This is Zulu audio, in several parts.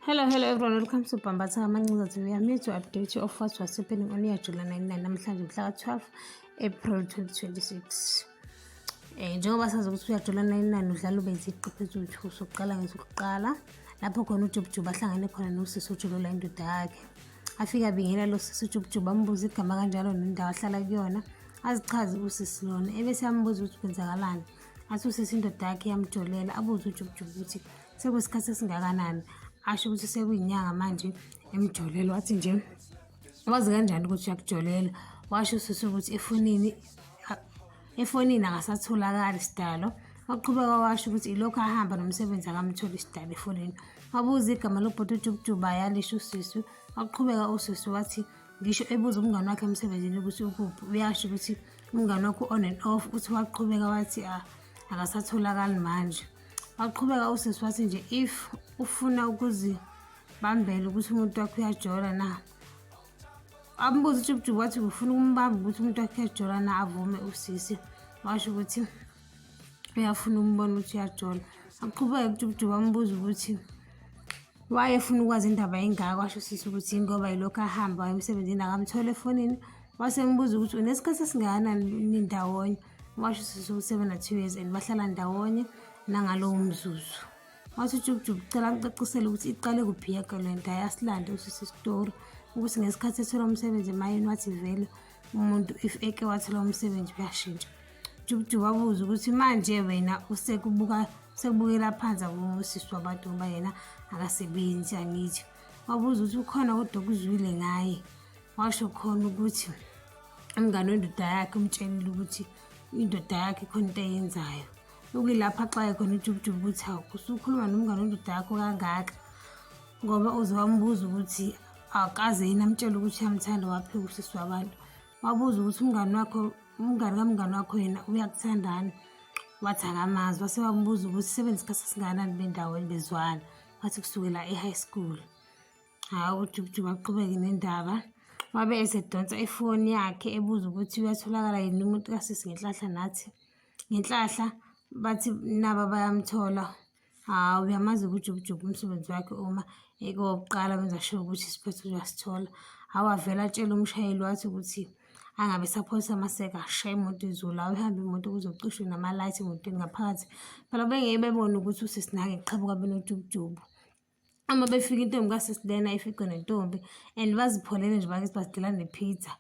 Hello everyone, welcome to Bambatha Manxiza TV. I'm here to update you of what was happening on July 99 namhlanje mhla 12 April 2026. Njengoba sazi ukuthi uyaJuly 99 udlala ube iziqephu eziwu-2 sokuqala ngesokuqala lapho khona uJubjuba ahlangene khona nosisi uJulola indoda yakhe. Afika abingela lo sisi uJubjuba ambuza igama kanjalo nendawo ahlala kuyona, azichaze usisi lona ebese yambuza ukuthi kwenzakalani. Athi usisi indoda yakhe yamjolela, abuze uJubjuba ukuthi sekuyisikhathi esingakanani. Asho ukuthi sekuyinyanga manje emjolela. Wathi nje wazi kanjani ukuthi uyakujolela? Washo usisi ukuthi efonini akasatholakali isidalo. Waqhubeka washo ukuthi ilokhu ahamba nomsebenzi akamtholi isidalo efonini. Wabuza igama lobhuti uJubjuba yalisho usisi. Waqhubeka usisi wathi ngisho ebuza umngane wakhe emsebenzini ukuthi ukuphi, uyasho ukuthi umngane wakhe on and off. Uthi waqhubeka wathi akasatholakali manje. Waqhubeka usisi wathi nje if ufuna ukuzibambela ukuthi umuntu wakho uyajola na, ambuza uJubjuba wathi ufuna ukumbamba ukuthi umuntu wakho uyajola na, avume usisi. Washo ukuthi uyafuna umbona ukuthi uyajola. Waqhubeka uJubjuba ambuza ukuthi wayefuna ukwazi indaba engaka. Washo usisi ukuthi ingoba yilokhu ahamba emsebenzini akamthole efonini. Wasembuza ukuthi unesikhathi esingakanani ndawonye. Washo usisi ukuthi 7 years and bahlala ndawonye nangalowo mzuzu. Wathi uJubjuba ucela amcacisele ukuthi iqale kuphi yakho lento, ayasilande usisi story ukuthi ngesikhathi ethola umsebenzi emayini wathi vele umuntu if eke wathola umsebenzi uyashintsha. uJubjuba wabuza ukuthi manje wena sekubukela phansi usisi wabantu ngoba yena akasebenzi angithi. Wabuza ukuthi ukhona kodwa okuzwile ngaye. Washo khona ukuthi umngane wendoda yakhe umtshelile ukuthi indoda yakhe khona into eyenzayo. Ukuyilapha axaye khona uJubjuba ukuthi hawu usukhuluma nomngane wendoda yakho kangaka ngoba uze wambuza ukuthi akaze yini amtshela ukuthi uyamthanda waphika usisi wabantu. Wabuza ukuthi umngane kamngane wakho yena uyakuthandani. Wathi akamazi. Wase wambuza ukuthi sebenza isikhathi esingakanani bendaweni bezwana. Wathi kusukela e-high school. Hawu uJubjuba aqhubeke nendaba. Wabe esedonsa ifoni yakhe ebuza ukuthi uyatholakala yini umuntu kasisi ngenhlahla. Nathi ngenhlahla bathi naba bayamthola. Hawu uyamazi uJubjuba umsebenzi wakhe uma ekowokuqala benza sure ukuthi isiphetho uyasithola. Hawu avela atshela umshayeli wathi ukuthi angabe sapholisa amaseka ashaya imoto izulu. Hawu ihamba imoto kuzoqishwe nama-light emotweni ngaphakathi. Phela bengeke bebone ukuthi usisi nake eqhabuka benoJubjuba. Uma befika intombi kasisi lena ificwe nentombi and bazipholele nje bakithi bazidela nepizza.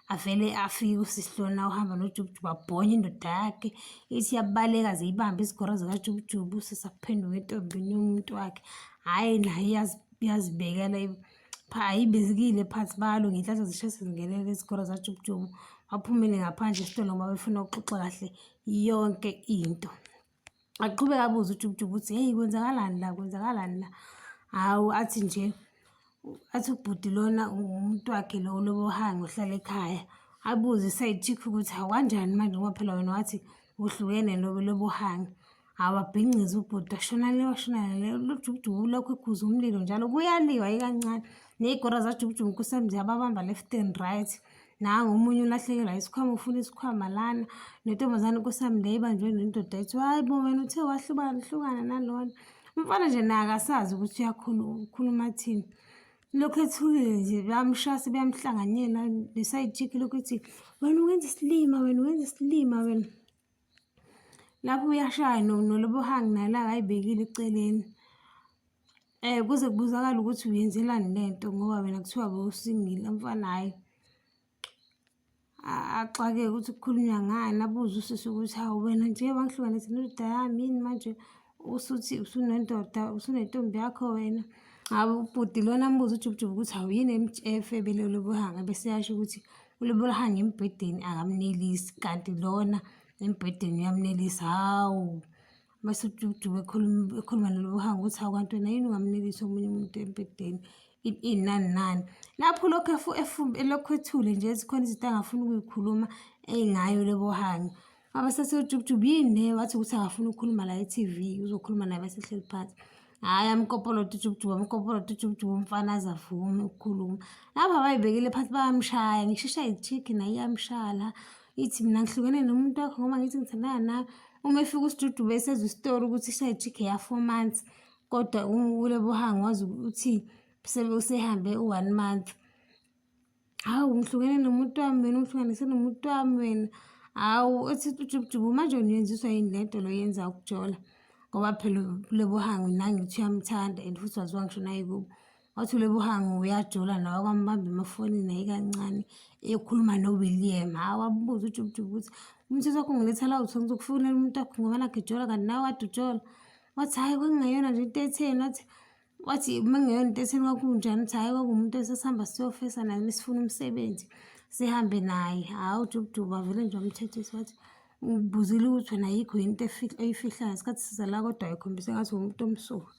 Avele afike usisi lona uhamba noJubjuba abhonye indoda yakhe ithi yabaleka ziyibambe izigora zikaJubjuba. Usisi aphenduka entombini yomuntu wakhe. Hhayi naye yazibekela ayibezikile phansi balo ngenhlanhla zishese zingenele izigora zikaJubjuba. Waphumele ngaphandle esitolo ngoba befuna ukuxoxa kahle yonke into. Aqhubeka abuza uJubjuba ukuthi hey kwenzakalani la. Hawu athi nje ubhuti lona umuntu wakhe lo lobohangi ohlala ekhaya. Abuze iside chick ukuthi kanjani manje ngoba phela wena wathi uhlukene lobohangi. Hawu abhincize ubhuti washona le uJubjuba ulokhu ekhuza umlilo njalo kuyaliwa kancane. Ney'gora zikaJubjuba nkusamzi ababamba left and right. Nangu omunye ulahlekelwa isikhwama ufuna isikhwama lana. Nentombazane nkosami le ibanjwe nendoda ethi hayi bo wena uthe wahlukana nalona. Umfana nje naye akasazi ukuthi ukhuluma athini. Lokhu ethukile nje bayamshaya bayamhlanganyela le-side chick lokhu ethi wena uwenza isilima wena. Lapho uyashaya nolobohangi naye la ayibekile eceleni. Kuze kubuzakala ukuthi uyenzelani lento ngoba wena kuthiwa bewusingile. Umfana hhayi axake ukuthi kukhulunywa ngani. Abuze usisi ukuthi hawu wena nje wangihlukanisa nendoda yami yini manje usuthi usunendoda usunentombi yakho wena. Hawu ubhuti lona ambuza uJubjuba ukuthi hawu yini emtshefe belolobohangi. Bese yasho ukuthi ulobohangi embhedeni akamnelisi kanti lona embhedeni uyamnelisa. Hawu bese uJubjuba ekhuluma nolobohangi ukuthi hawu kanti wena yini ungamnelisi omunye umuntu embhedeni inani. Lapho lokhu ethule nje zikhona izinto angafuni ukuyikhuluma ey'ngayo lobohangi. Abasethi uJubjuba yini wathi ukuthi akafuna ukukhuluma la e-TV uzokhuluma naye bese ehleli phansi. Hhayi amkopoloda uJubjuba umfana azavume ukukhuluma. Lapho abayibekile phansi bayamshaya ngisho ishayed chick naye iyamshaya la. Ithi mina ngihlukene nomuntu wakho ngoba ngithi ngithandana nawe. Uma efika uJubjuba esezwe isitori ukuthi ishayed chick ya 4 months kodwa ule buhangi wazi ukuthi usehambe u-1 month. Hawu ngihlukene nomuntu wami wena, ungihlukanise nomuntu wami wena. Hawu ethi uJubujubu manje uniyenziswa yini lento lo yenza ukujola, ngoba phela uLebo Hangi nangithi uyamthanda and futhi waziwa ngisho nayikubo. Wathi uLebo Hangi uyajola nawe, kwambamba emafonini naye kancane ekhuluma noWilliam. Hawu wabubuza uJubujubu ukuthi umthetho wakho ungiletha la uthi ngizokufonela umuntu wakho ngoba nakho ejola, kanti nawe kade ujola. Wathi hhayi kwakungeyona nje into etheni, wathi uma kungeyona into etheni kwakunjani, uthi hhayi kwakuwumuntu esesihamba siyofesa naye nesifuna umsebenzi sihambe naye. Hawu uJubujubu wavele nje wamthethisa wathi ubuzile ukuthi wena ayikho into eyifihlayo ngesikhathi siza la, kodwa ayikhombise ngathi umuntu omsulwa.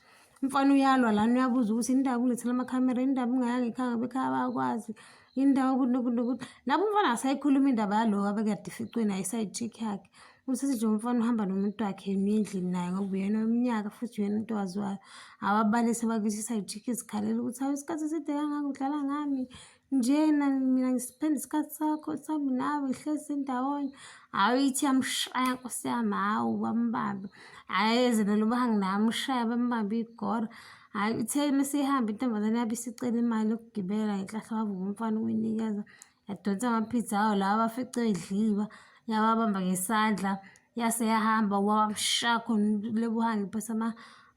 Umfana uyalwa lana, uyabuza ukuthi indaba ulethela amakhamera, indaba ungayanga ekhaya bekhaya bayakwazi, indaba ukuthi lapho umfana asayikhuluma indaba yalo abekade ificwe naye i-side chick yakhe. Usithi nje umfana uhamba nomuntu wakhe niye endlini naye ngoba uyena weminyaka futhi uyena umuntu owaziwayo. Ababalisi bakithi i-side chick izikhalela ukuthi hawu isikhathi eside kangaka udlala ngami njena, mina ngisipenda isikhathi sakho sami nawe hlezi ndawonye. Hawu ithi yamshaya nkosi yami, hawu bambambe. Hhayi eze noLebo Hangi naye amshaya bambambe igora. Hhayi ithe mesihamba intombazane yabe isicela imali yokugibela ngenhlahla, wavuka umfana ukuyinikeza, yadonsa amapizza awo lawa abafice edliwa, yawabamba ngesandla, yase yahamba wamshaya khona uLebo Hangi phose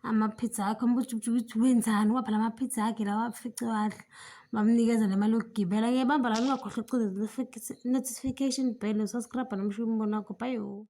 amapizza akhe. Ambuza ukuthi wenzani, wapha lamapizza akhe lawa afice wadla, bamnikeza nemali yokugibela. Ngiyabamba la, ungakhohlwa ukucindezela notification bell, usubscribe nomsho umbona wakho. Bye.